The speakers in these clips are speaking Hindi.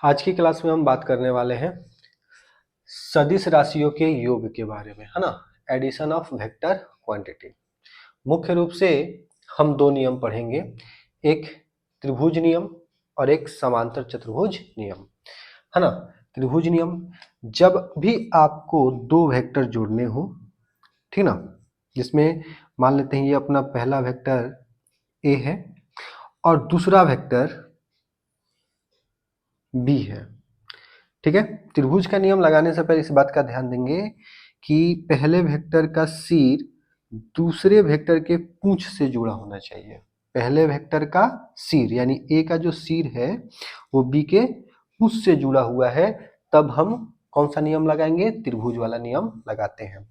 आज की क्लास में हम बात करने वाले हैं सदिश राशियों के योग के बारे में, है ना। Addition of vector quantity. मुख्य रूप से हम दो नियम पढ़ेंगे, एक त्रिभुज नियम और एक समांतर चतुर्भुज नियम, है ना। त्रिभुज नियम, जब भी आपको दो वेक्टर जोड़ने हो, ठीक ना, जिसमें मान लेते हैं ये अपना पहला वेक्टर ए है और दूसरा वेक्टर बी है, ठीक है। त्रिभुज का नियम लगाने से पहले इस बात का ध्यान देंगे कि पहले वेक्टर का सिर दूसरे वेक्टर के पूंछ से जुड़ा होना चाहिए। पहले वेक्टर का सिर यानी ए का जो सिर है वो बी के पूंछ से जुड़ा हुआ है, तब हम कौन सा नियम लगाएंगे? त्रिभुज वाला नियम लगाते हैं।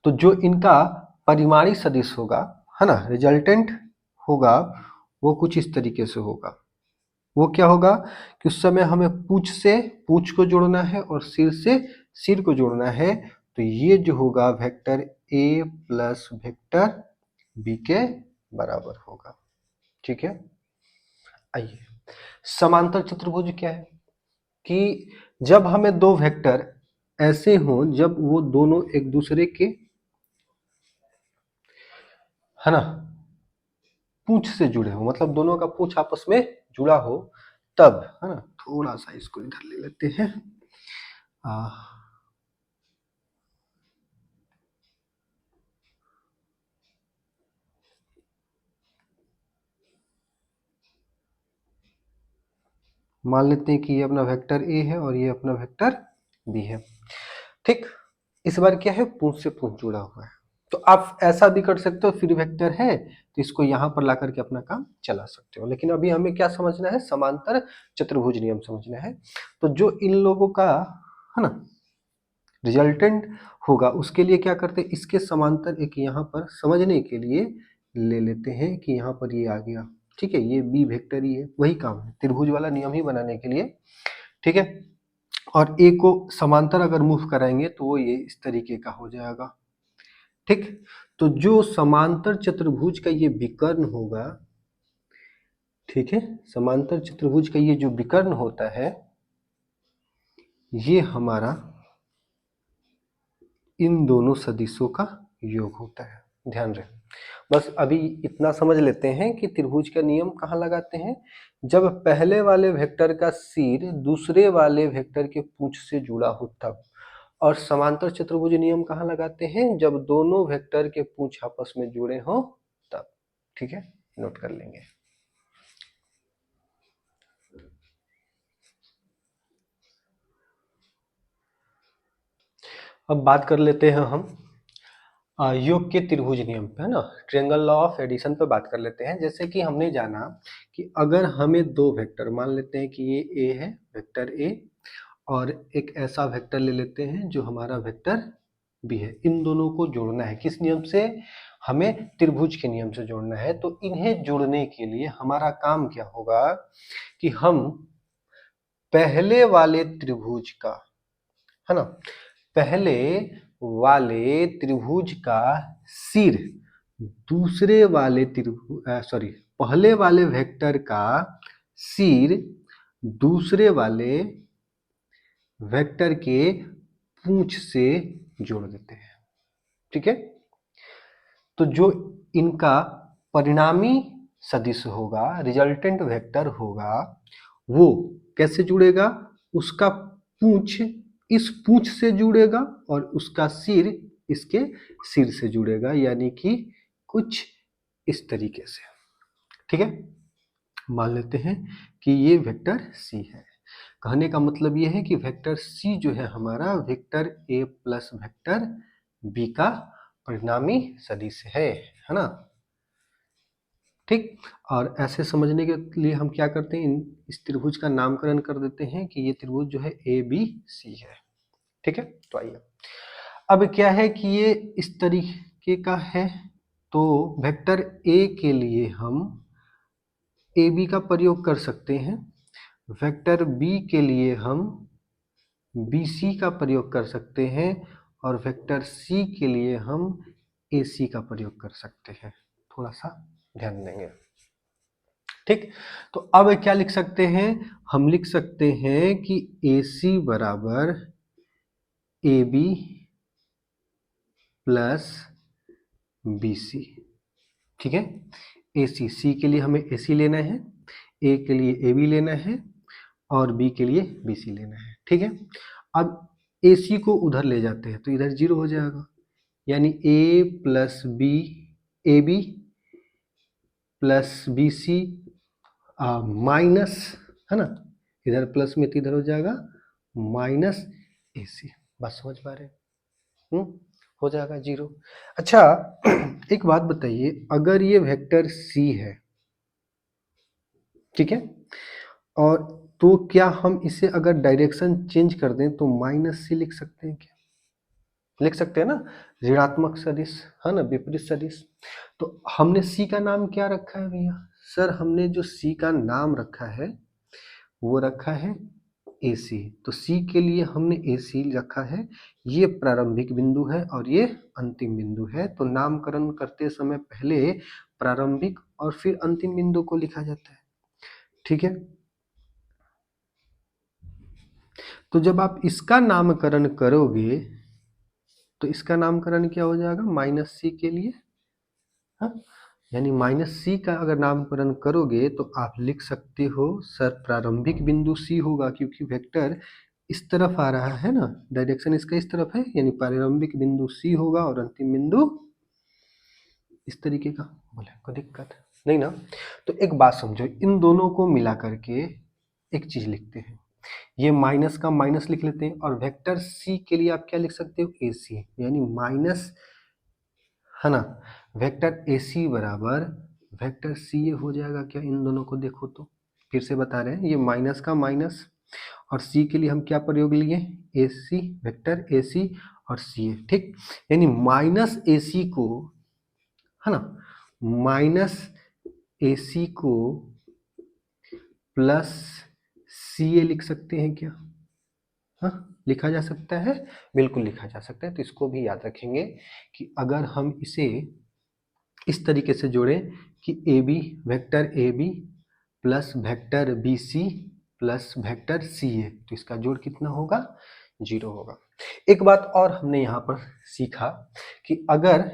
तो जो इनका परिमाणी सदिश होगा, है ना, रिजल्टेंट होगा, वो कुछ इस तरीके से होगा। वो क्या होगा कि उस समय हमें पूंछ से पूंछ को जोड़ना है और सिर से सिर को जोड़ना है, तो ये जो होगा vector A plus vector B के बराबर होगा, ठीक है। आइए, समांतर चतुर्भुज क्या है कि जब हमें दो वेक्टर ऐसे हों जब वो दोनों एक दूसरे के, है ना, पूंछ से जुड़े हो, मतलब दोनों का पूंछ आपस में जुड़ा हो, तब, है ना। थोड़ा सा इसको इधर ले लेते हैं। मान लेते हैं कि ये अपना वेक्टर ए है और ये अपना वेक्टर बी है, ठीक। इस बार क्या है, पूंछ से पूंछ जुड़ा हुआ है, तो आप ऐसा भी कर सकते हो, फिर वेक्टर है तो इसको यहाँ पर ला करके अपना काम चला सकते हो। लेकिन अभी हमें क्या समझना है? समांतर चतुर्भुज नियम समझना है। तो जो इन लोगों का, है ना, रिजल्टेंट होगा, उसके लिए क्या करते हैं, इसके समांतर एक यहाँ पर समझने के लिए ले लेते हैं कि यहाँ पर ये आ गया, ठीक है, ये बी वेक्टर ही है, वही काम है त्रिभुज वाला नियम ही बनाने के लिए, ठीक है। और ए को समांतर अगर मूव कराएंगे तो वो ये इस तरीके का हो जाएगा, ठीक। तो जो समांतर चतुर्भुज का ये विकर्ण होगा, ठीक है, समांतर चतुर्भुज का ये जो विकर्ण होता है, ये हमारा इन दोनों सदिशों का योग होता है। ध्यान रहे, बस अभी इतना समझ लेते हैं कि त्रिभुज का नियम कहाँ लगाते हैं, जब पहले वाले वेक्टर का सिर दूसरे वाले वेक्टर के पूंछ से जुड़ा हो तब। और समांतर चतुर्भुज नियम कहाँ लगाते हैं? जब दोनों वेक्टर के पूंछ आपस में जुड़े हो तब, ठीक है, नोट कर लेंगे। अब बात कर लेते हैं हम योग के त्रिभुज नियम पे, है ना, ट्रायंगल लॉ ऑफ एडिशन पे बात कर लेते हैं। जैसे कि हमने जाना कि अगर हमें दो वेक्टर, मान लेते हैं कि ये ए है, वेक्टर ए, और एक ऐसा वेक्टर ले लेते हैं जो हमारा वेक्टर बी है, इन दोनों को जोड़ना है किस नियम से? हमें त्रिभुज के नियम से जोड़ना है। तो इन्हें जोड़ने के लिए हमारा काम क्या होगा कि हम पहले वाले त्रिभुज का, है ना, पहले वाले त्रिभुज का सिर दूसरे वाले त्रिभुज पहले वाले वेक्टर का सिर दूसरे वाले वेक्टर के पूंछ से जोड़ देते हैं, ठीक है। तो जो इनका परिणामी सदिश होगा, रिजल्टेंट वेक्टर होगा, वो कैसे जुड़ेगा? उसका पूंछ इस पूंछ से जुड़ेगा और उसका सिर इसके सिर से जुड़ेगा, यानी कि कुछ इस तरीके से, ठीक है। मान लेते हैं कि ये वेक्टर सी है। कहने का मतलब ये है कि वेक्टर सी जो है हमारा vector A plus vector B का परिणामी सदिश है ना, ठीक। और ऐसे समझने के लिए हम क्या करते हैं, इस त्रिभुज का नामकरण कर देते हैं कि ये त्रिभुज जो है ए बी सी है, ठीक है। तो आइए, अब क्या है कि ये इस तरीके का है, तो वेक्टर ए के लिए हम ए बी का प्रयोग कर सकते हैं, वेक्टर बी के लिए हम बी सी का प्रयोग कर सकते हैं, और वेक्टर सी के लिए हम ए सी का प्रयोग कर सकते हैं। थोड़ा सा ध्यान देंगे, ठीक। तो अब क्या लिख सकते हैं, हम लिख सकते हैं कि AC बराबर AB प्लस BC। ठीक है, AC, C के लिए हमें AC लेना है, A के लिए AB लेना है और B के लिए BC लेना है। ठीक है, अब AC को उधर ले जाते हैं तो इधर 0 हो जाएगा, यानी A plus B, AB plus BC minus, है ना, इधर प्लस में तो इधर हो जाएगा माइनस AC। बात समझ पा रहे हैं? हो जाएगा 0। अच्छा, एक बात बताइए, अगर ये वेक्टर C है, ठीक है, और तो क्या हम इसे अगर डायरेक्शन चेंज कर दें तो माइनस C लिख सकते हैं क्या? लिख सकते हैं ना, ऋणात्मक सदिश, है ना, विपरीत सदिश। तो हमने C का नाम क्या रखा है भैया? सर हमने जो C का नाम रखा है वो रखा है AC। तो C के लिए हमने AC रखा है, ये प्रारंभिक बिंदु है और ये अंतिम बिंदु है। तो नामकरण करते समय पहले प्रारंभिक और फिर अंतिम बिंदु को लिखा जाता है। ठीक है, तो जब आप इसका नामकरण करोगे तो इसका नामकरण क्या हो जाएगा, माइनस C के लिए, हाँ, यानी माइनस C का अगर नामकरण करोगे तो आप लिख सकते हो सर प्रारंभिक बिंदु C होगा, क्योंकि वेक्टर इस तरफ आ रहा है ना, डायरेक्शन इसका इस तरफ है, यानी प्रारंभिक बिंदु C होगा और अंतिम बिंदु इस तरीके का। बोले कोई दिक्कत नहीं ना? तो एक बात समझो, इन दोनों को मिला करके एक चीज लिखते हैं, ये माइनस का माइनस लिख लेते हैं और वेक्टर C के लिए आप क्या लिख सकते हो, AC, यानी माइनस, है ना, वेक्टर AC बराबर वेक्टर C ये हो जाएगा क्या? इन दोनों को देखो तो फिर से बता रहे हैं, ये माइनस का माइनस और C के लिए हम क्या प्रयोग लिए, AC, वेक्टर AC और CA। ठीक, यानी माइनस AC को, है ना, माइनस AC को प्लस CA लिख सकते हैं क्या? हाँ, लिखा जा सकता है, बिल्कुल लिखा जा सकता है। तो इसको भी याद रखेंगे कि अगर हम इसे इस तरीके से जोड़ें कि AB, vector AB plus vector BC plus vector CA, तो इसका जोड़ कितना होगा, 0 होगा। एक बात और हमने यहाँ पर सीखा कि अगर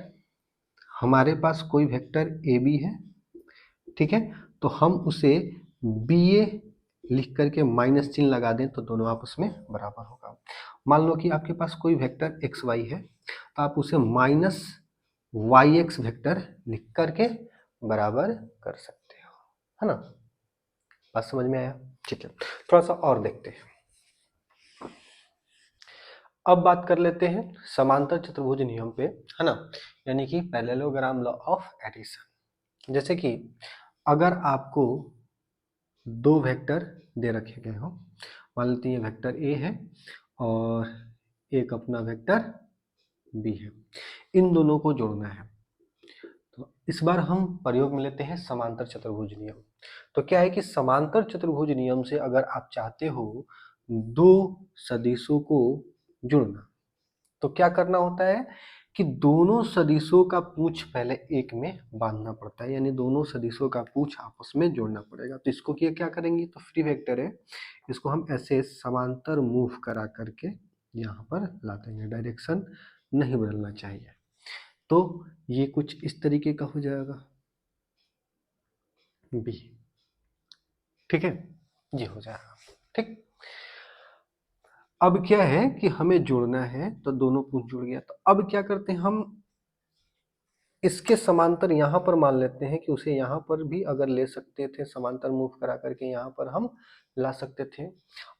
हमारे पास कोई वेक्टर AB है, ठीक है, तो हम उसे BA लिख करके माइनस चिन्ह लगा दें तो दोनों आपस में बराबर होगा। मान लो कि आपके पास कोई वेक्टर XY है, तो आप उसे माइनस YX वेक्टर लिख करके बराबर कर सकते हो, है ना? बात समझ में आया? ठीक है, थोड़ा सा और देखते हैं। अब बात कर लेते हैं समांतर चतुर्भुज नियम पे, है ना, यानी कि पैरेललोग्राम लॉ ऑफ एडिशन। जैसे कि अगर आपको दो वेक्टर दे रखे गए हो, मान लेते हैं ये वेक्टर A है और एक अपना वेक्टर B है, इन दोनों को जोड़ना है। तो इस बार हम प्रयोग में लेते हैं समांतर चतुर्भुज नियम। तो क्या है कि समांतर चतुर्भुज नियम से अगर आप चाहते हो दो सदिशों को जुड़ना, तो क्या करना होता है कि दोनों सदिशों का पूंछ पहले एक में बांधना पड़ता है, यानी दोनों सदिशों का पूंछ आपस में जोड़ना पड़ेगा। तो इसको क्या करेंगे, तो फ्री वेक्टर है, इसको हम ऐसे समांतर मूव करा करके यहाँ पर ला देंगे, डायरेक्शन नहीं बदलना चाहिए। तो ये कुछ इस तरीके का हो जाएगा B, ठीक है, ये हो जाएगा। ठीक, अब क्या है कि हमें जोड़ना है, तो दोनों पूंछ जुड़ गया। तो अब क्या करते हैं, हम इसके समांतर यहाँ पर मान लेते हैं कि उसे यहाँ पर भी अगर ले सकते थे, समांतर मूव करा करके यहाँ पर हम ला सकते थे,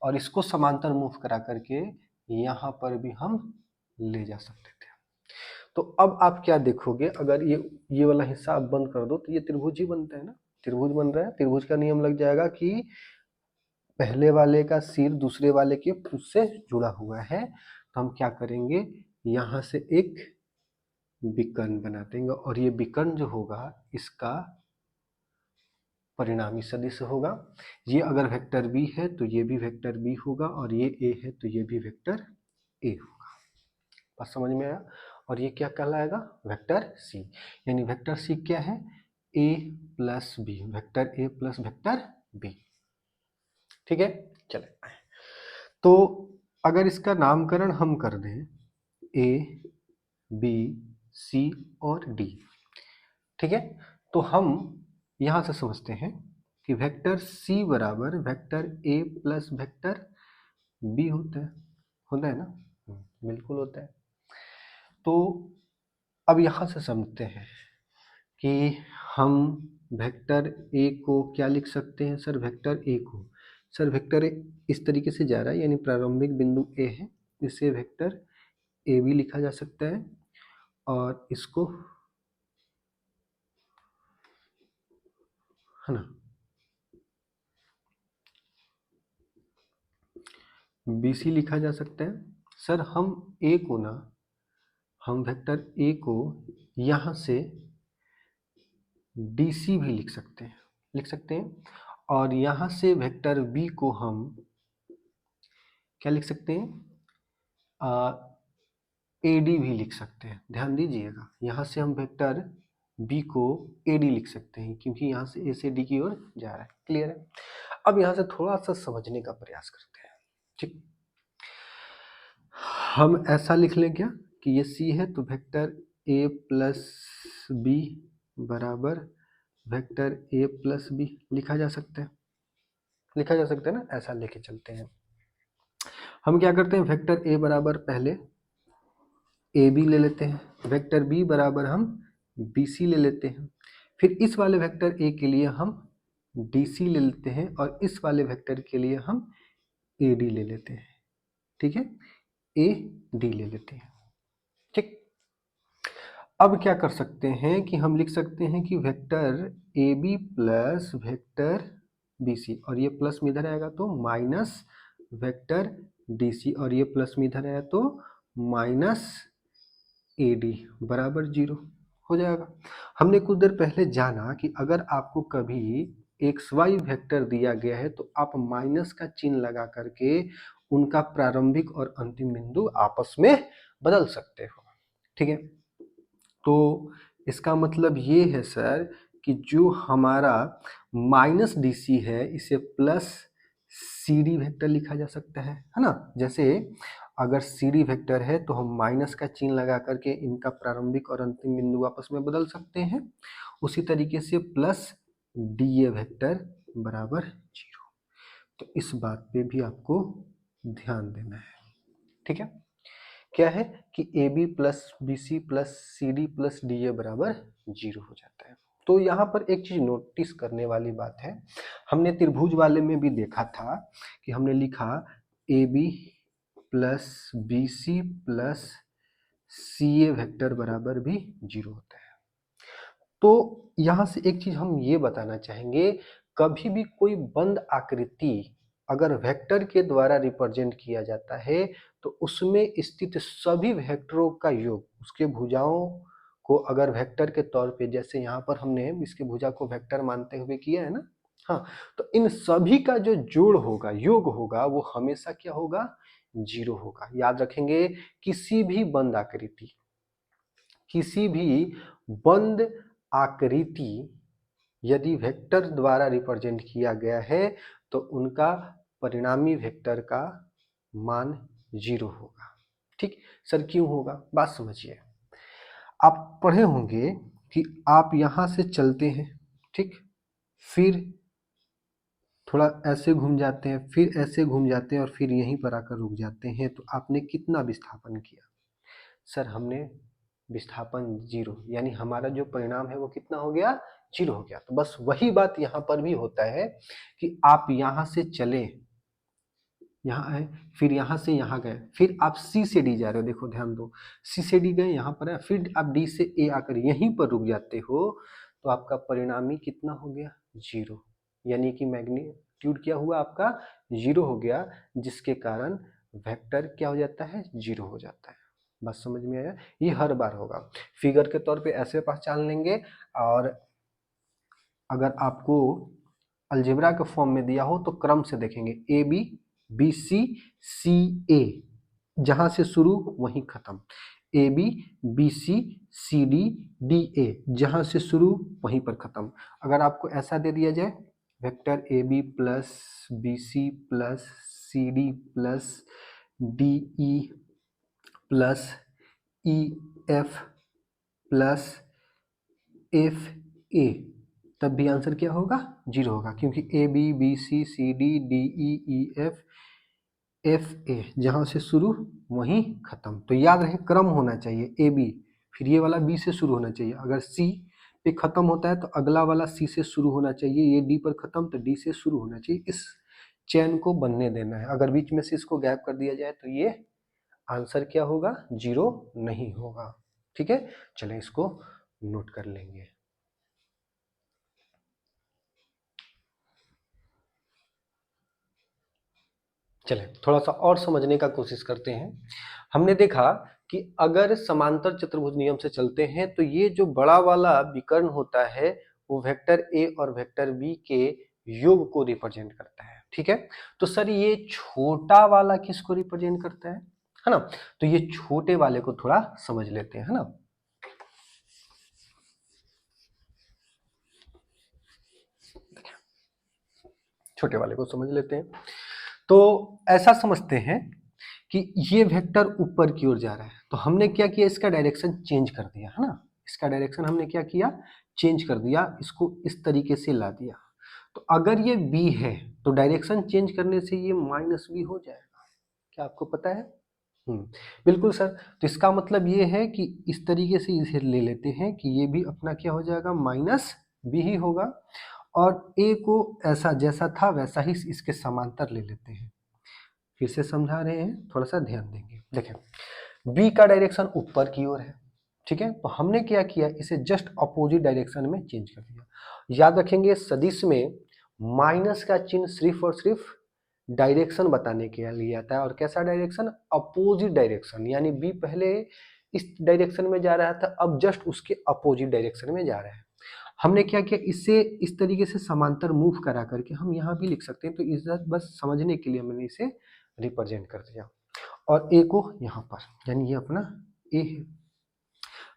और इसको समांतर मूव करा करके यहाँ पर भी हम ले जा सकते थे। तो अब आप क्या देखोगे, अगर ये वाला हिस्सा आप बंद कर दो तो ये त्रिभुज ही बनता है ना, त्रिभुज बन रहा है। त्रिभुज का नियम लग जाएगा कि पहले वाले का सिर दूसरे वाले के पूंछ से जुड़ा हुआ है, तो हम क्या करेंगे, यहाँ से एक विकर्ण बना देंगे और ये विकर्ण जो होगा इसका परिणामी सदिश होगा। ये अगर वेक्टर B है तो ये भी वेक्टर B होगा, और ये A है तो ये भी वेक्टर A होगा। बात समझ में आया? और ये क्या कहलाएगा, वेक्टर C। यानी वेक्टर C क्या है, A plus B, vector A plus vector B. ठीक है, चले। तो अगर इसका नामकरण हम कर दें ए बी सी और डी, ठीक है, तो हम यहां से समझते हैं कि वेक्टर सी बराबर vector A plus vector B होता है ना? बिल्कुल होता है। तो अब यहां से समझते हैं कि हम वेक्टर ए को क्या लिख सकते हैं। सर वेक्टर ए को, सर वेक्टर ए इस तरीके से जा रहा है, यानी प्रारंभिक बिंदु ए है, इसे वेक्टर ए भी लिखा जा सकता है और इसको, है ना, बी सी लिखा जा सकता है। सर हम ए को ना, हम वेक्टर ए को यहां से डी सी भी लिख सकते हैं और यहां से वेक्टर बी को हम क्या लिख सकते हैं, ए डी भी लिख सकते हैं। ध्यान दीजिएगा, यहाँ से हम वेक्टर बी को ए डी लिख सकते हैं क्योंकि यहाँ से ए से डी की ओर जा रहा है। क्लियर है? अब यहाँ से थोड़ा सा समझने का प्रयास करते हैं। ठीक, हम ऐसा लिख लें क्या कि ये सी है तो वेक्टर ए प्लस बी बराबर वेक्टर ए प्लस बी लिखा जा सकता है ना? ऐसा लेके चलते हैं। हम क्या करते हैं, वेक्टर ए बराबर पहले ए बी ले लेते हैं, वेक्टर बी बराबर हम बी सी ले लेते हैं, फिर इस वाले वेक्टर ए के लिए हम डी सी ले लेते हैं और इस वाले वेक्टर के लिए हम ए डी ले लेते हैं। ठीक है, ए डी ले लेते हैं। ठीक, अब क्या कर सकते हैं कि हम लिख सकते हैं कि vector A B plus vector B C, और ये प्लस में इधर आएगा तो माइनस वेक्टर डी सी, और ये प्लस में इधर आया तो माइनस ए डी बराबर 0 हो जाएगा। हमने कुछ देर पहले जाना कि अगर आपको कभी एक्स वाई वेक्टर दिया गया है तो आप माइनस का चिन्ह लगा करके उनका प्रारंभिक और अंतिम बिंदु आपस में बदल सकते हो। ठीक है, तो इसका मतलब ये है सर कि जो हमारा माइनस डी सी है इसे प्लस सी डी वेक्टर लिखा जा सकता है ना? जैसे अगर सी डी वेक्टर है तो हम माइनस का चिन्ह लगा करके इनका प्रारंभिक और अंतिम बिंदु आपस में बदल सकते हैं। उसी तरीके से प्लस डी ए वेक्टर बराबर 0। तो इस बात पे भी आपको ध्यान देना है। ठीक है, क्या है कि A B plus B C plus C D plus D A बराबर 0 हो जाता है। तो यहाँ पर एक चीज नोटिस करने वाली बात है, हमने त्रिभुज वाले में भी देखा था कि हमने लिखा A B plus B C plus C A vector बराबर भी 0 होता है। तो यहाँ से एक चीज हम ये बताना चाहेंगे, कभी भी कोई बंद आकृति अगर वेक्टर के द्वारा रिप्रेजेंट किया जाता है तो उसमें स्थित सभी वेक्टरों का योग, उसके भुजाओं को अगर वेक्टर के तौर पे, जैसे यहाँ पर हमने इसके भुजा को वेक्टर मानते हुए किया है ना, हाँ, तो इन सभी का जो जोड़ होगा, योग होगा, वो हमेशा क्या होगा, 0 होगा। याद रखेंगे, किसी भी बंद आकृति, किसी भी बंद आकृति यदि वेक्टर द्वारा रिप्रेजेंट किया गया है तो उनका परिणामी वेक्टर का मान 0 होगा। ठीक, सर क्यों होगा, बात समझिए। आप पढ़े होंगे कि आप यहां से चलते हैं, ठीक, फिर थोड़ा ऐसे घूम जाते हैं, फिर ऐसे घूम जाते हैं और फिर यहीं पर आकर रुक जाते हैं, तो आपने कितना विस्थापन किया? सर हमने विस्थापन 0, यानी हमारा जो परिणाम है वो कितना हो गया, 0 हो गया। तो बस वही बात यहाँ पर भी होता है कि आप यहाँ से चले, यहाँ आए, फिर यहाँ से यहाँ गए, फिर आप सी से डी जा रहे हो, देखो ध्यान दो, सी से डी गए, यहाँ पर है, फिर आप डी से ए आकर यहीं पर रुक जाते हो, तो आपका परिणामी कितना हो गया, 0, यानी कि मैग्नीट्यूड क्या हुआ आपका, 0 हो गया, जिसके कारण वेक्टर क्या हो जाता है, 0 हो जाता है। बात समझ में आया? ये हर बार होगा, फिगर के तौर पे ऐसे पहचान लेंगे, और अगर आपको अलजेब्रा के फॉर्म में दिया हो तो क्रम से देखेंगे, ए बी बी सी सी ए, जहां से शुरू वहीं खत्म, A B, B C, C D, D A, जहां से शुरू वहीं पर खत्म। अगर आपको ऐसा दे दिया जाए vector A B plus B C plus C D plus D E plus E F plus F A, तब भी आंसर क्या होगा? 0 होगा, क्योंकि A B, B C, C D, D E F, F A, जहां से शुरू वहीं खत्म। तो याद रहे क्रम होना चाहिए ए बी, फिर ये वाला बी से शुरू होना चाहिए। अगर सी पे खत्म होता है तो अगला वाला सी से शुरू होना चाहिए, ये डी पर खत्म तो डी से शुरू होना चाहिए। इस चैन को बनने देना है। अगर बीच में से इसको गैप कर दिया जाए तो ये आंसर क्या होगा? 0 नहीं होगा। ठीक है, चलें इसको नोट कर लेंगे। चलें थोड़ा सा और समझने का कोशिश करते हैं। हमने देखा कि अगर समांतर चतुर्भुज नियम से चलते हैं तो ये जो बड़ा वाला विकर्ण होता है वो वेक्टर ए और वेक्टर बी के योग को रिप्रेजेंट करता है। ठीक है, तो सर ये छोटा वाला किसको रिप्रेजेंट करता है ना? तो ये छोटे वाले को थोड़ा समझ लेते हैं, है ना। छोटे वाले को समझ लेते हैं। तो ऐसा समझते हैं कि ये वेक्टर ऊपर की ओर जा रहा है, तो हमने क्या किया? इसका डायरेक्शन चेंज कर दिया, है ना। इसका डायरेक्शन हमने क्या किया? चेंज कर दिया, इसको इस तरीके से ला दिया। तो अगर ये b है तो डायरेक्शन चेंज करने से ये माइनस b हो जाएगा। क्या आपको पता है? बिल्कुल सर। तो इसका मतलब ये है कि इस तरीके से इसे ले लेते हैं कि ये भी अपना क्या हो जाएगा? माइनस b ही होगा। और a को ऐसा जैसा था वैसा ही इसके समांतर ले लेते हैं। फिर से समझा रहे हैं, थोड़ा सा ध्यान देंगे। देखें, b का डायरेक्शन ऊपर की ओर है, ठीक है, तो हमने क्या किया? इसे जस्ट अपोजिट डायरेक्शन में चेंज कर दिया। याद रखेंगे सदिश में माइनस का चिन्ह सिर्फ और सिर्फ डायरेक्शन बताने के लिए आता है। और कैसा डायरेक्शन? अपोजिट डायरेक्शन, यानी b पहले इस डायरेक्शन में जा रहा था, अब जस्ट उसके अपोजिट डायरेक्शन में जा रहा है। हमने क्या किया? इसे इस तरीके से समांतर मूव करा करके हम यहाँ भी लिख सकते हैं। तो इधर बस समझने के लिए मैंने इसे रिप्रेजेंट कर दिया और ए को यहाँ पर, यानी ये अपना ए है।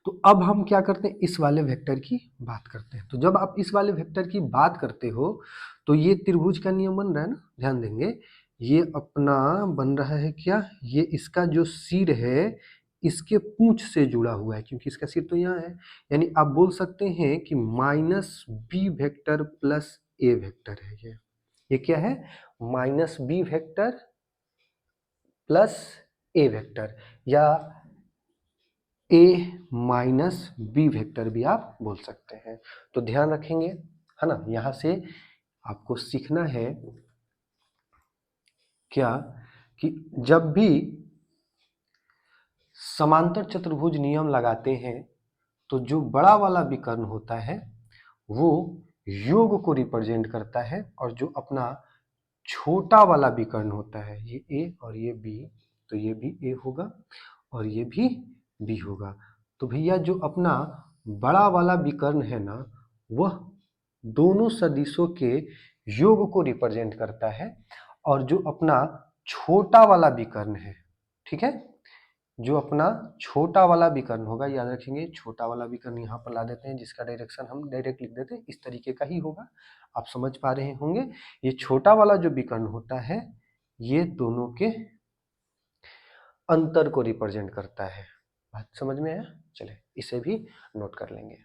तो अब हम क्या करते हैं? इस वाले वेक्टर की बात करते हैं। तो जब आप इस वाले वेक्टर की बात करते हो तो ये त्रिभुज का नियम बन रहा है ना, ध्यान देंगे। ये अपना बन रहा है क्या? ये इसका जो सिर है इसके पूंछ से जुड़ा हुआ है, क्योंकि इसका सिर तो यहाँ है। यानी आप बोल सकते हैं कि माइनस बी वेक्टर प्लस ए वेक्टर है ये क्या है? माइनस बी वेक्टर प्लस ए वेक्टर, या ए माइनस बी वेक्टर भी आप बोल सकते हैं। तो ध्यान रखेंगे, है ना। यहां से आपको सीखना है क्या कि जब भी समांतर चतुर्भुज नियम लगाते हैं तो जो बड़ा वाला विकर्ण होता है वो योग को रिप्रेजेंट करता है, और जो अपना छोटा वाला विकर्ण होता है, ये ए और ये बी, तो ये भी ए होगा और ये भी बी होगा। तो भैया जो अपना बड़ा वाला विकर्ण है ना, वह दोनों सदिशों के योग को रिप्रेजेंट करता है। और जो अपना छोटा वाला विकर्ण है, ठीक है, जो अपना छोटा वाला विकर्ण होगा, याद रखेंगे छोटा वाला विकर्ण यहाँ पर ला देते हैं, जिसका डायरेक्शन हम डायरेक्ट लिख देते हैं, इस तरीके का ही होगा। आप समझ पा रहे होंगे। ये छोटा वाला जो विकर्ण होता है ये दोनों के अंतर को रिप्रेजेंट करता है। बात समझ में आया? चले इसे भी नोट कर लेंगे।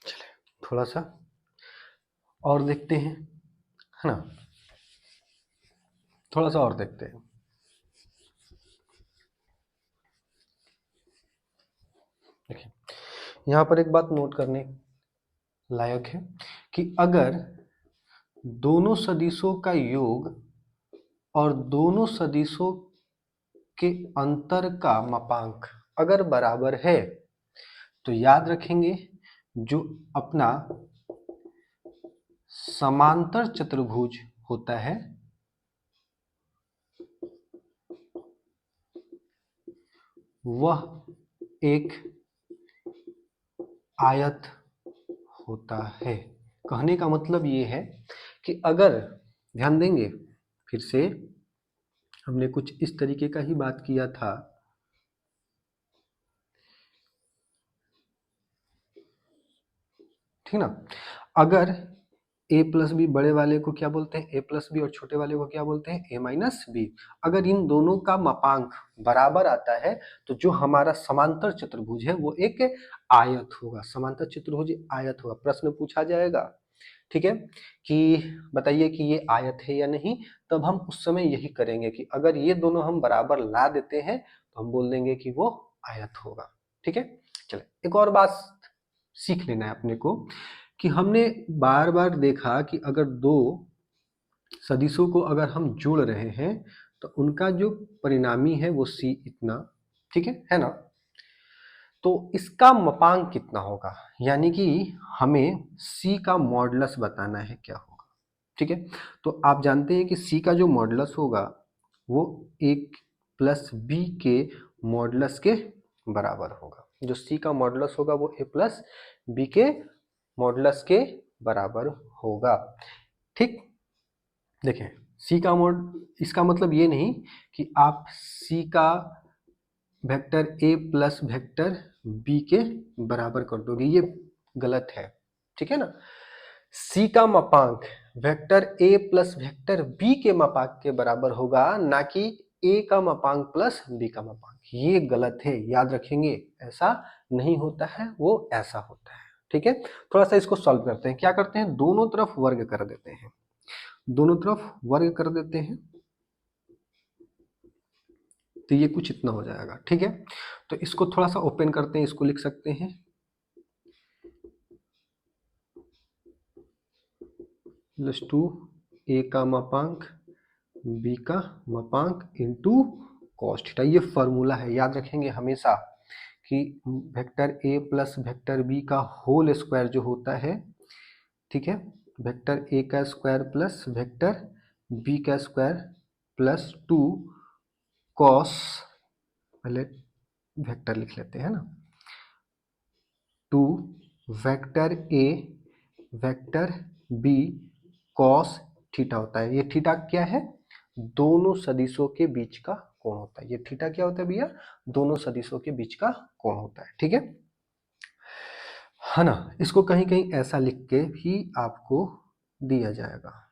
चले थोड़ा सा और देखते हैं, है ना। थोड़ा सा और देखते हैं। देखिए यहाँ पर एक बात नोट करने लायक है कि अगर दोनों सदिशों का योग और दोनों सदिशों के अंतर का मापांक अगर बराबर है तो याद रखेंगे जो अपना समांतर चतुर्भुज होता है वह एक आयत होता है। कहने का मतलब ये है कि अगर ध्यान देंगे फिर से हमने कुछ इस तरीके का ही बात किया था। ठीक ना। अगर a प्लस बी बड़े वाले को क्या बोलते हैं, a प्लस बी, और छोटे वाले को क्या बोलते हैं, a माइनस बी। अगर इन दोनों का मापांक बराबर आता है तो जो हमारा समांतर चतुर्भुज है वो एक आयत होगा, समांतर चतुर्भुज आयत होगा। प्रश्न पूछा जाएगा, ठीक है, कि बताइए कि ये आयत है या नहीं। तब हम उस समय यही करेंगे कि अगर ये दोनों हम बराबर ला देते हैं तो हम बोल देंगे कि वो आयत होगा। ठीक है, चले एक और बात सीख लेना है अपने को कि हमने बार बार देखा कि अगर दो सदिशों को अगर हम जोड़ रहे हैं तो उनका जो परिणामी है वो c इतना, ठीक है ना। तो इसका मापांक कितना होगा, यानी कि हमें c का मॉडुलस बताना है क्या होगा। ठीक है, तो आप जानते हैं कि c का जो मॉडुलस होगा वो a प्लस बी के मॉडुलस के बराबर होगा। जो c का मॉडुलस होगा वो a प्लस बी के मॉडुलस के बराबर होगा। ठीक, देखें c का इसका मतलब ये नहीं कि आप c का vector a plus vector b के बराबर कर दोगे, ये गलत है। ठीक है ना, c का मापांक vector a plus vector b के मापांक के बराबर होगा, ना कि a का मापांक प्लस b का मापांक। ये गलत है, याद रखेंगे, ऐसा नहीं होता है, वो ऐसा होता है। ठीक है, थोड़ा सा इसको सॉल्व करते हैं। क्या करते हैं, दोनों तरफ वर्ग कर देते हैं, दोनों तरफ वर्ग कर देते हैं तो ये कुछ इतना हो जाएगा। ठीक है, तो इसको थोड़ा सा ओपन करते हैं, इसको लिख सकते हैं प्लस 2 a का मापांक b का मापांक इंटू कॉस थीटा। ये फॉर्मूला है, याद रखेंगे हमेशा कि vector a plus vector b का होल स्क्वायर जो होता है, ठीक है, वेक्टर a का स्क्वायर प्लस वेक्टर b का स्क्वायर प्लस 2 कॉस, पहले वेक्टर लिख लेते हैं ना, 2 vector a vector b cos theta होता है। ये थीटा क्या है, दोनों सदिशों के बीच का कोण होता है। ये थीटा क्या होता है भैया, दोनों सदिशों के बीच का कोण होता है। ठीक है ना। इसको कहीं कहीं ऐसा लिख के भी आपको दिया जाएगा।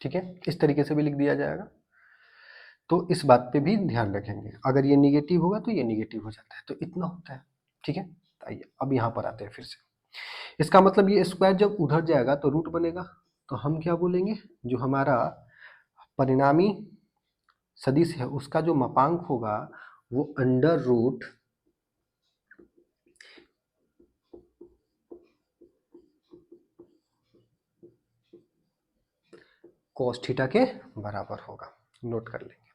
ठीक है, इस तरीके से भी लिख दिया जाएगा। तो इस बात पे भी ध्यान रखेंगे, अगर ये निगेटिव होगा तो ये निगेटिव हो जाता है, तो इतना होता है। ठीक है, आइए अब यहाँ पर आते हैं फिर से। इसका मतलब ये स्क्वायर जब उधर जाएगा तो रूट बनेगा, तो हम क्या बोलेंगे, जो हमारा परिणामी सदिश है उसका जो मापांक होगा वो अंडर रूट cos थीटा के बराबर होगा। नोट कर लेंगे।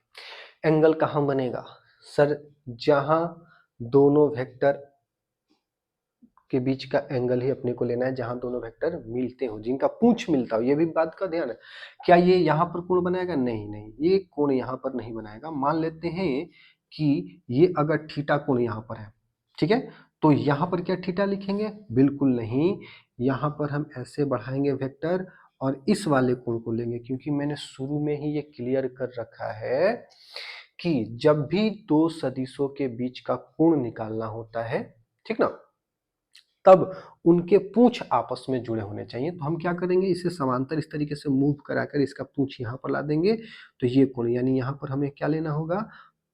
एंगल कहाँ बनेगा सर, जहां दोनों वेक्टर के बीच का एंगल ही अपने को लेना है, जहां दोनों वेक्टर मिलते हो, जिनका पूंछ मिलता हो। ये भी बात का ध्यान है, क्या ये यहाँ पर कोण बनाएगा, नहीं नहीं, ये कोण यहाँ पर नहीं बनाएगा। मान लेते हैं कि ये अगर थीटा कोण यहाँ पर है, ठीक है, तो यहाँ पर क्या थीटा लिखेंगे, बिल्कुल नहीं, यहाँ पर हम ऐसे बढ़ाएंगे वेक्टर और इस वाले कोण को लेंगे, क्योंकि मैंने शुरू में ही ये क्लियर कर रखा है कि जब भी दो सदिशों के बीच का कोण निकालना होता है, ठीक ना, तब उनके पूंछ आपस में जुड़े होने चाहिए। तो हम क्या करेंगे, इसे समांतर इस तरीके से मूव कराकर इसका पूंछ यहाँ पर ला देंगे, तो ये कोण, यानी यहाँ पर हमें क्या लेना होगा,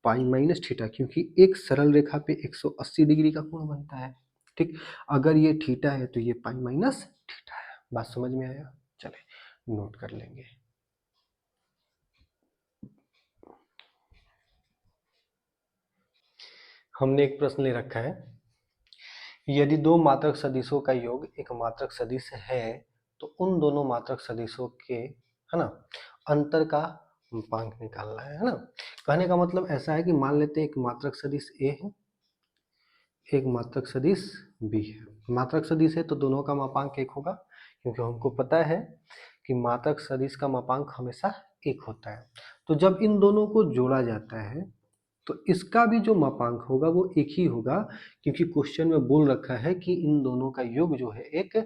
पाई माइनस थीटा, क्योंकि एक सरल रेखा पे 180 डिग्री का कोण बनता है। ठीक, अगर ये थीटा है तो ये पाई माइनस थीटा है। बात समझ में आया, चले नोट कर लेंगे। हमने एक प्रश्न ले रखा है, यदि दो मात्रक सदिशों का योग एक मात्रक सदिश है तो उन दोनों मात्रक सदिशों के, है ना, अंतर का मापांक निकालना है ना। कहने का मतलब ऐसा है कि मान लेते हैं एक मात्रक सदिश ए है, एक मात्रक सदिश बी है। मात्रक सदिश है तो दोनों का मापांक एक होगा, क्योंकि हमको पता है कि मात्रक सदिश का मापांक हमेशा एक होता है। तो जब इन दोनों को जोड़ा जाता है तो इसका भी जो मापांक होगा वो एक ही होगा, क्योंकि क्वेश्चन में बोल रखा है कि इन दोनों का योग जो है एक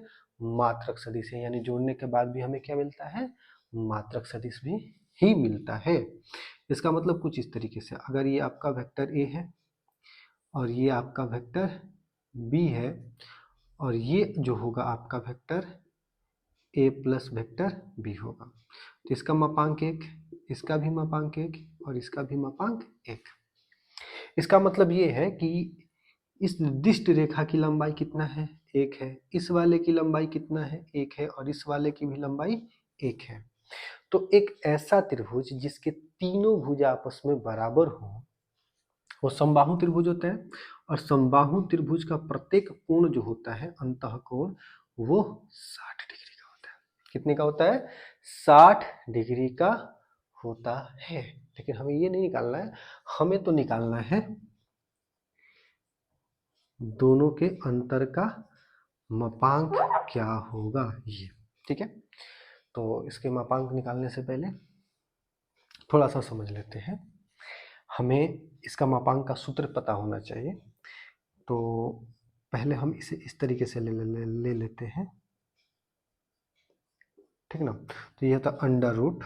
मात्रक सदिश है, यानी जोड़ने के बाद भी हमें क्या मिलता है, मात्रक सदिश भी ही मिलता है। इसका मतलब कुछ इस तरीके से, अगर ये आपका वेक्टर ए है और ये आपका वेक्टर बी है और ये जो होगा आपका vector A plus vector B होगा, तो इसका मापांक एक, इसका भी मापांक एक और इसका भी मापांक एक। इसका मतलब ये है कि इस निर्दिष्ट रेखा की लंबाई कितना है, एक है, इस वाले की लंबाई कितना है, एक है, और इस वाले की भी लंबाई एक है। तो एक ऐसा त्रिभुज जिसके तीनों भुजा आपस में बराबर हो वो समबाहु त्रिभुज होता है, और समबाहु त्रिभुज का प्रत्येक कोण जो होता है अंतः कोण वो 60 डिग्री का होता है। कितने का होता है, 60 डिग्री का होता है। लेकिन हमें ये नहीं निकालना है, हमें तो निकालना है दोनों के अंतर का मापांक क्या होगा ये। ठीक है, तो इसके मापांक निकालने से पहले थोड़ा सा समझ लेते हैं। हमें इसका मापांक का सूत्र पता होना चाहिए, तो पहले हम इसे इस तरीके से ले लेते हैं, ठीक ना। तो यह था अंडर रूट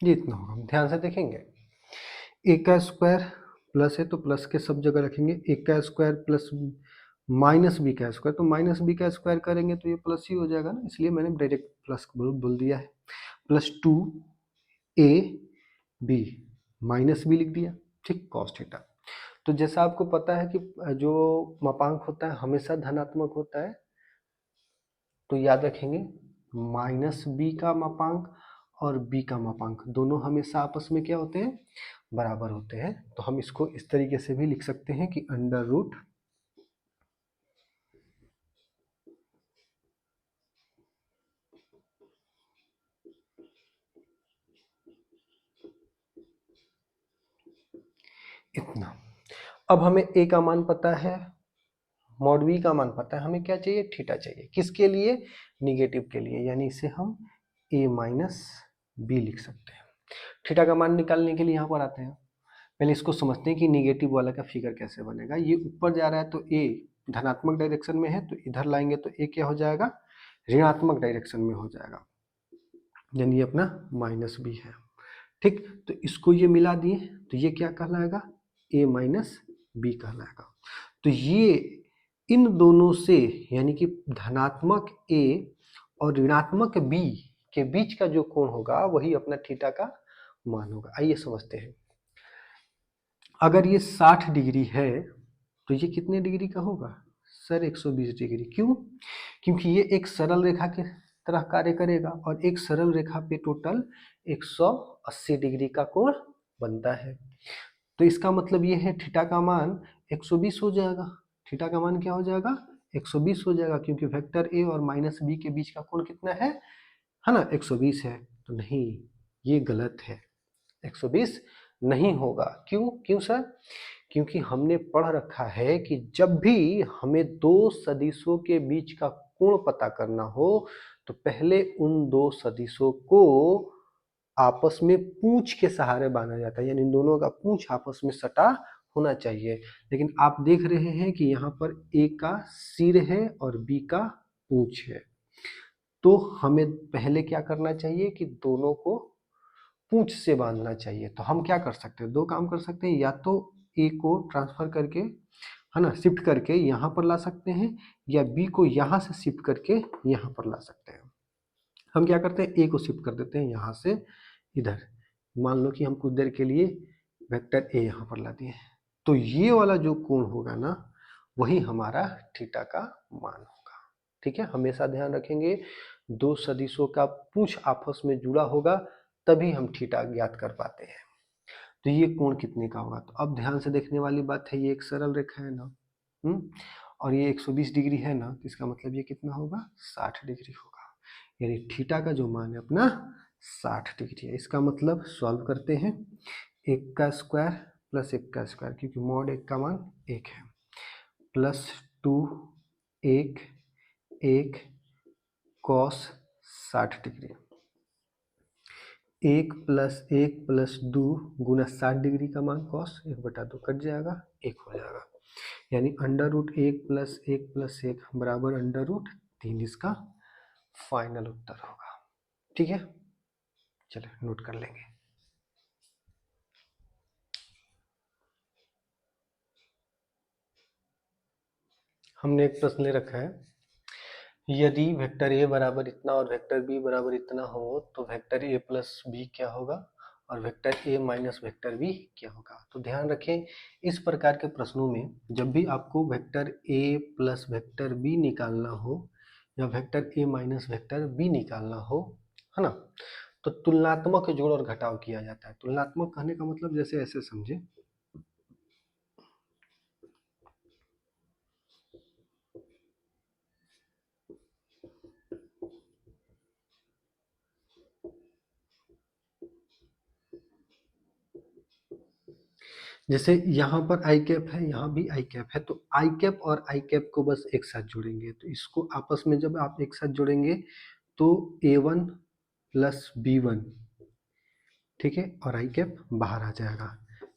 ये इतना होगा। हम ध्यान से देखेंगे, ए का स्क्वायर प्लस है तो प्लस के सब जगह रखेंगे, ए का स्क्वायर प्लस माइनस बी का स्क्वायर, तो माइनस बी का स्क्वायर करेंगे तो ये प्लस ही हो जाएगा ना, इसलिए मैंने डायरेक्ट प्लस बोल दिया है। Plus 2 A B minus B लिख दिया, ठीक, कॉस थीटा। तो जैसा आपको पता है कि जो मापांक होता है हमेशा धनात्मक होता है, तो याद रखेंगे माइनस बी का मापांक और बी का मापांक दोनों हमेशा आपस में क्या होते हैं, बराबर होते हैं। तो हम इसको इस तरीके से भी लिख सकते हैं कि अंडर रूट इतना। अब हमें ए का मान पता है, मॉड बी का मान पता है, हमें क्या चाहिए, थीटा चाहिए। किसके लिए, निगेटिव के लिए, यानी इसे हम ए माइनस बी लिख सकते हैं। थीटा का मान निकालने के लिए यहाँ पर आते हैं, पहले इसको समझते हैं कि निगेटिव वाला का फिगर कैसे बनेगा। ये ऊपर जा रहा है तो ए धनात्मक डायरेक्शन में है, तो इधर लाएंगे तो ए क्या हो जाएगा, ऋणात्मक डायरेक्शन में हो जाएगा, यानी ये अपना माइनस बी है। ठीक, तो इसको ये मिला दिए तो ये क्या कहलाएगा, ए माइनस बी कहलाएगा। तो ये इन दोनों से यानी कि धनात्मक ए और ऋणात्मक बी के बीच का जो कोण होगा वही अपना थीटा का मान होगा। आइए समझते हैं, अगर ये 60 डिग्री है तो ये कितने डिग्री का होगा सर, 120 डिग्री। क्यों, क्योंकि ये एक सरल रेखा की तरह कार्य करेगा और एक सरल रेखा पे टोटल 180 डिग्री का कोण बनता है। तो इसका मतलब ये है थीटा का मान 120 हो जाएगा। थीटा का मान क्या हो जाएगा, 120 हो जाएगा, क्योंकि वेक्टर ए और माइनस बी के बीच का कोण कितना है ना, 120 है। तो नहीं, ये गलत है, 120 नहीं होगा। क्यों, क्यों सर, क्योंकि हमने पढ़ रखा है कि जब भी हमें दो सदिशों के बीच का कोण पता करना हो तो पहले उन दो सदिशों को आपस में पूंछ के सहारे बांधा जाता है, यानी इन दोनों का पूंछ आपस में सटा होना चाहिए। लेकिन आप देख रहे हैं कि यहाँ पर ए का सिर है और बी का पूंछ है, तो हमें पहले क्या करना चाहिए कि दोनों को पूंछ से बांधना चाहिए। तो हम क्या कर सकते हैं, दो काम कर सकते हैं, या तो ए को ट्रांसफर करके है ना शिफ्ट करके यहाँ पर ला सकते हैं, या बी को यहाँ से शिफ्ट करके यहाँ पर ला सकते हैं। हम क्या करते हैं, ए को शिफ्ट कर देते हैं यहाँ से इधर। मान लो कि हम कुछ देर के लिए वेक्टर ए यहाँ पर ला दिए, तो ये वाला जो कोण होगा ना वही हमारा थीटा का मान होगा। ठीक है, हमेशा ध्यान रखेंगे दो सदिशों का पूंछ आपस में जुड़ा होगा तभी हम थीटा ज्ञात कर पाते हैं। तो ये कोण कितने का होगा, तो अब ध्यान से देखने वाली बात है, ये एक सरल रेखा है ना, और ये 120 डिग्री है ना, तो इसका मतलब ये कितना होगा, 60 डिग्री होगा। यानी थीटा का जो मान है अपना 60 डिग्री है। इसका मतलब सॉल्व करते हैं, 1 का स्क्वायर प्लस 1 का स्क्वायर, क्योंकि मॉड 1 का मान 1 है, प्लस 2 1 1 कॉस 60 डिग्री, 1 प्लस 2 गुना 60 डिग्री का मान कॉस 1/2 कट जाएगा, 1 हो जाएगा, यानी √1 प्लस 1 बराबर √3 इसका फाइनल उत्तर होगा। ठीक है, चलिए नोट कर लेंगे। हमने एक प्रश्न ले रखा है, यदि वेक्टर ए बराबर इतना और वेक्टर बी बराबर इतना हो तो वेक्टर ए प्लस बी क्या होगा और vector A minus vector B क्या होगा। तो ध्यान रखें, इस प्रकार के प्रश्नों में जब भी आपको vector A plus vector B निकालना हो या vector A minus vector B निकालना हो, है ना, तो तुलनात्मक जोड़ और घटाव किया जाता है। तुलनात्मक कहने का मतलब जैसे ऐसे समझे, जैसे यहाँ पर आई कैप है, यहाँ भी आई कैप है, तो आई कैप और आई कैप को बस एक साथ जोड़ेंगे। तो इसको आपस में जब आप एक साथ जोड़ेंगे तो A1 प्लस B1, ठीक है, और आई कैप बाहर आ जाएगा,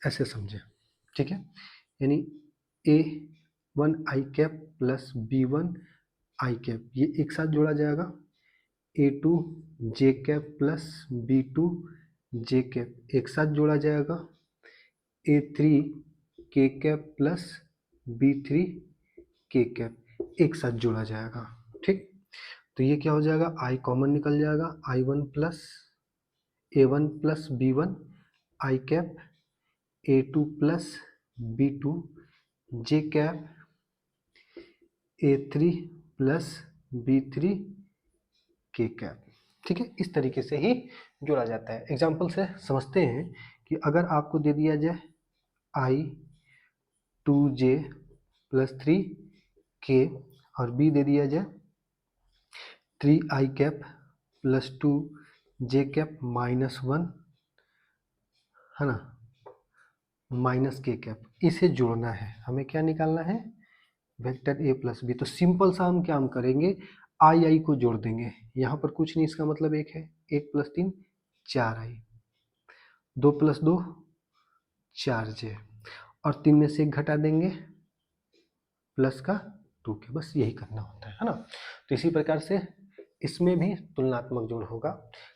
ऐसे समझे। ठीक है, यानी A1 आई कैप प्लस B1 आई कैप, ये एक साथ जोड़ा जाएगा। A2 जे कैप प्लस B2 जे कैप एक साथ जोड़ा जाएगा। A3 के कैप प्लस B3 के कैप एक साथ जोड़ा जाएगा। ठीक, तो ये क्या हो जाएगा, I कॉमन निकल जाएगा, I1 plus A1 plus B1 आई कैप, A2 प्लस B2 जे कैप, A3 प्लस B3 के कैप। ठीक है, इस तरीके से ही जोड़ा जाता है। एग्जाम्पल से समझते हैं कि अगर आपको दे दिया जाए I2j प्लस 3k और B दे दिया जाए 3i cap plus 2j cap minus 1, है ना, माइनस k कैप, इसे जोड़ना है, हमें क्या निकालना है, वेक्टर a प्लस बी। तो सिंपल सा हम क्या करेंगे, आई को जोड़ देंगे, यहाँ पर कुछ नहीं, इसका मतलब 1 है, 1 प्लस 3 4i, 2 प्लस 2 4j, और 3 में से 1 घटा देंगे प्लस का 2k, बस यही करना होता है ना। तो इसी प्रकार से इसमें भी तुलनात्मक जोड़ होगा।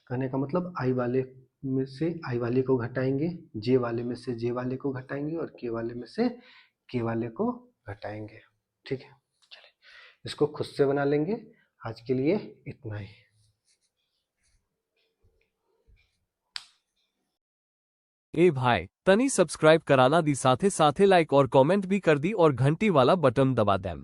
कहने का मतलब आई वाले में से आई वाले को घटाएंगे, जे वाले में से जे वाले को घटाएंगे और के वाले में से के वाले को घटाएंगे। ठीक है, चलिए इसको खुद से बना लेंगे। आज के लिए इतना ही। ए भाई तनी सब्सक्राइब कराना दी, साथे साथे लाइक और कमेंट भी कर दी और घंटी वाला बटन दबा देम।